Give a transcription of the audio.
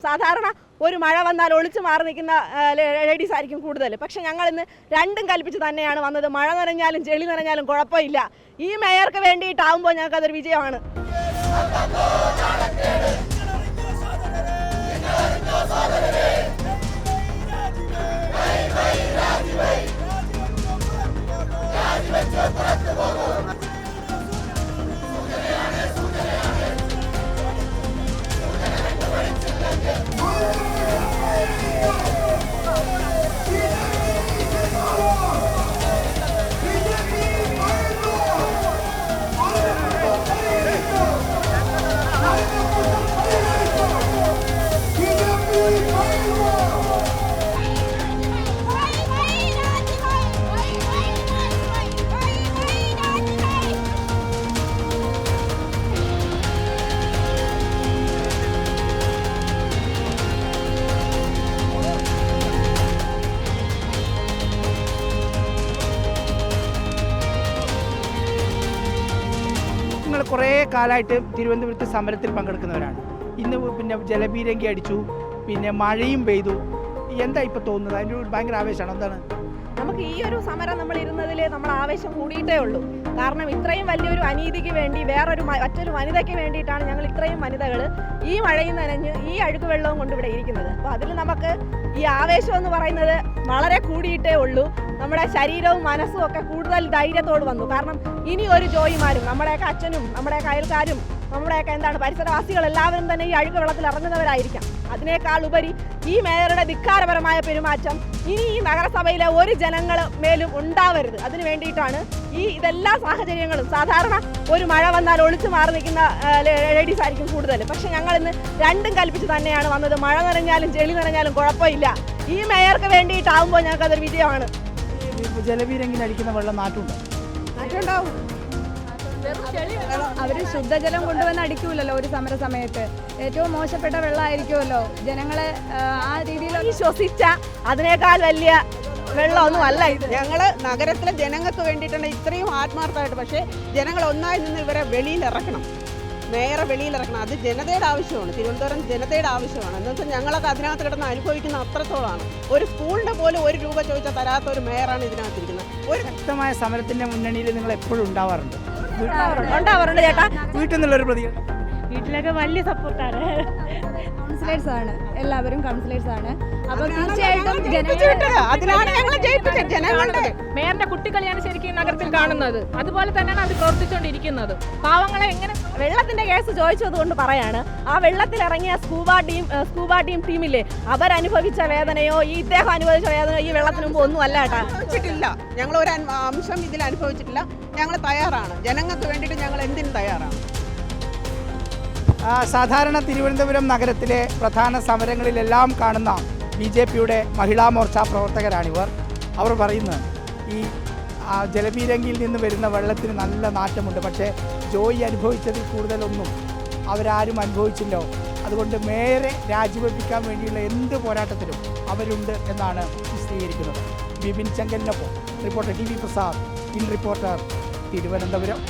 സാധാരണ ഒരു മഴ വന്നാൽ ഒളിച്ചു മാറി നിൽക്കുന്ന ലേഡീസ് ആയിരിക്കും കൂടുതൽ. പക്ഷെ ഞങ്ങൾ ഇന്ന് രണ്ടും കൽപ്പിച്ച് തന്നെയാണ് വന്നത്. മഴ നനഞ്ഞാലും ചെളി നനഞ്ഞാലും കുഴപ്പമില്ല. ഈ മേയർക്ക് വേണ്ടിയിട്ടാവുമ്പോൾ ഞങ്ങൾക്ക് അതൊരു വിജയമാണ്. കുറേ കാലമായിട്ട് തിരുവനന്തപുരത്ത് സമരത്തിൽ പങ്കെടുക്കുന്നവരാണ്. ഇന്ന് പിന്നെ ജലപീരങ്കി അടിച്ചു, പിന്നെ മഴയും പെയ്തു. എന്താ ഇപ്പോൾ തോന്നുന്നത്? അതിൻ്റെ ഒരു ഭയങ്കര ആവേശമാണ്. എന്താണ് നമുക്ക് ഈ ഒരു സമരം നമ്മൾ ഇരുന്നതിൽ നമ്മൾ ആവേശം കൂടിയിട്ടേ ഉള്ളൂ. കാരണം ഇത്രയും വലിയൊരു അനീതിക്ക് വേണ്ടി മറ്റൊരു വനിതയ്ക്ക് വേണ്ടിയിട്ടാണ് ഞങ്ങൾ ഇത്രയും വനിതകൾ ഈ മഴയും നനഞ്ഞ് ഈ അഴുക്ക് വെള്ളവും കൊണ്ട് ഇവിടെ ഇരിക്കുന്നത്. അപ്പോൾ അതിൽ നമുക്ക് ഈ ആവേശം എന്ന് പറയുന്നത് വളരെ കൂടിയിട്ടേ ഉള്ളൂ. നമ്മുടെ ശരീരവും മനസ്സും ഒക്കെ കൂടുതൽ ധൈര്യത്തോട് വന്നു. കാരണം ഇനി ഒരു ജോയിമാരും നമ്മുടെയൊക്കെ അച്ഛനും നമ്മുടെയൊക്കെ അയൽക്കാരും നമ്മുടെയൊക്കെ പരിസരവാസികൾ എല്ലാവരും തന്നെ ഈ അഴുക്ക് വെള്ളത്തിൽ ഇറങ്ങുന്നവരായിരിക്കാം. അതിനേക്കാൾ ഉപരി ഈ മേയറുടെ ധിക്കാരപരമായ പെരുമാറ്റം ഇനി ഈ നഗരസഭയിലെ ഒരു ജനങ്ങൾ മേലും ഉണ്ടാവരുത്. അതിന് വേണ്ടിയിട്ടാണ് ഇതെല്ലാ സാഹചര്യങ്ങളും. സാധാരണ ഒരു മഴ വന്നാൽ ഒളിച്ചു മാറി നിൽക്കുന്ന ലേഡീസ് ആയിരിക്കും കൂടുതൽ. പക്ഷെ ഞങ്ങൾ ഇന്ന് രണ്ടും കൽപ്പിച്ച് തന്നെയാണ് വന്നത്. മഴ നനഞ്ഞാലും ചെളി നനഞ്ഞാലും കുഴപ്പമില്ല. ഈ മേയർക്ക് വേണ്ടിയിട്ടാവുമ്പോൾ ഞങ്ങൾക്ക് അതൊരു വിജയമാണ്. ജലപീരങ്കിൽ അടിക്കുന്ന വെള്ളം നാട്ടുണ്ടാവും. അവര് ശുദ്ധജലം കൊണ്ടുവന്ന് അടിക്കൂലല്ലോ ഒരു സമരസമയത്ത്. ഏറ്റവും മോശപ്പെട്ട വെള്ളമായിരിക്കുമല്ലോ ജനങ്ങളെ ആ രീതിയിൽ ശ്വസിച്ച അതിനേക്കാൾ വലിയ വെള്ളമൊന്നും അല്ല ഇത്. ഞങ്ങൾ നഗരത്തിലെ ജനങ്ങൾക്ക് വേണ്ടിയിട്ടാണ് ഇത്രയും ആത്മാർത്ഥമായിട്ട്. പക്ഷേ ജനങ്ങൾ ഒന്നായി നിന്ന് ഇവരെ വെളിയിലിറക്കണം, മേയറെ വെളിയിലിറക്കണം. അത് ജനതയുടെ ആവശ്യമാണ്, തിരുവനന്തപുരം ജനതയുടെ ആവശ്യമാണ്. എന്ന് വെച്ചാൽ ഞങ്ങളൊക്കെ അതിനകത്ത് കിടന്ന് അനുഭവിക്കുന്ന അത്രത്തോളമാണ്. ഒരു സ്കൂളിൻ്റെ പോലും ഒരു രൂപ ചോദിച്ചാൽ തരാത്ത ഒരു മേയറാണ് ഇതിനകത്തിരിക്കുന്നത്. ഒരു ശക്തമായ സമരത്തിൻ്റെ മുന്നണിയിൽ നിങ്ങൾ എപ്പോഴും ഉണ്ടാവാറുണ്ട് ചേട്ടാ. വീട്ടിൽ നിന്നുള്ളൊരു പ്രതികരണം? വീട്ടിലൊക്കെ വലിയ സപ്പോർട്ടാണ്. കൗൺസിലേഴ്സ് ആണ്, എല്ലാവരും കൗൺസിലേഴ്സ് ആണ്. അപ്പൊ തീർച്ചയായിട്ടും മേയറിന്റെ കുട്ടികളിയാണ് ശരിക്കും നഗരത്തിൽ കാണുന്നത്. അതുപോലെ തന്നെയാണ് അവർ പ്രവർത്തിച്ചുകൊണ്ടിരിക്കുന്നത്. പാവങ്ങളെ എങ്ങനെ വെള്ളത്തിന്റെ കേസ് ചോദിച്ചത് കൊണ്ട് പറയാണ്, ആ വെള്ളത്തിൽ ഇറങ്ങിയ സ്കൂബ ടീമില്ലേ, അവരനുഭവിച്ച വേദനയോ ഇദ്ദേഹം അനുഭവിച്ച വേദനയോ ഈ വെള്ളത്തിന് മുമ്പ് ഒന്നും അല്ല കേട്ടാ. അനുഭവിച്ചിട്ടില്ല. ഞങ്ങൾ ഒരു അംശം ഇതിൽ അനുഭവിച്ചിട്ടില്ല. ഞങ്ങൾ തയ്യാറാണ്, ജനങ്ങൾക്ക് വേണ്ടിയിട്ട് ഞങ്ങൾ എന്തിനും തയ്യാറാണ്. സാധാരണ തിരുവനന്തപുരം നഗരത്തിലെ പ്രധാന സമരങ്ങളിലെല്ലാം കാണുന്ന BJPയുടെ മഹിളാ മോർച്ച പ്രവർത്തകരാണിവർ. അവർ പറയുന്നത് ഈ ജലപീരങ്കിയിൽ നിന്ന് വരുന്ന വെള്ളത്തിന് നല്ല നാറ്റമുണ്ട്. പക്ഷേ ജോയി അനുഭവിച്ചതിൽ കൂടുതലൊന്നും അവരാരും അനുഭവിച്ചില്ലോ. അതുകൊണ്ട് മേയറെ രാജിവെപ്പിക്കാൻ വേണ്ടിയുള്ള എന്ത് പോരാട്ടത്തിലും അവരുണ്ട് എന്നാണ് വിശദീകരിക്കുന്നത്. ബിപിൻ ചെങ്കലിനൊപ്പം reporter TV Prasad, in reporter, Thiruvananthapuram.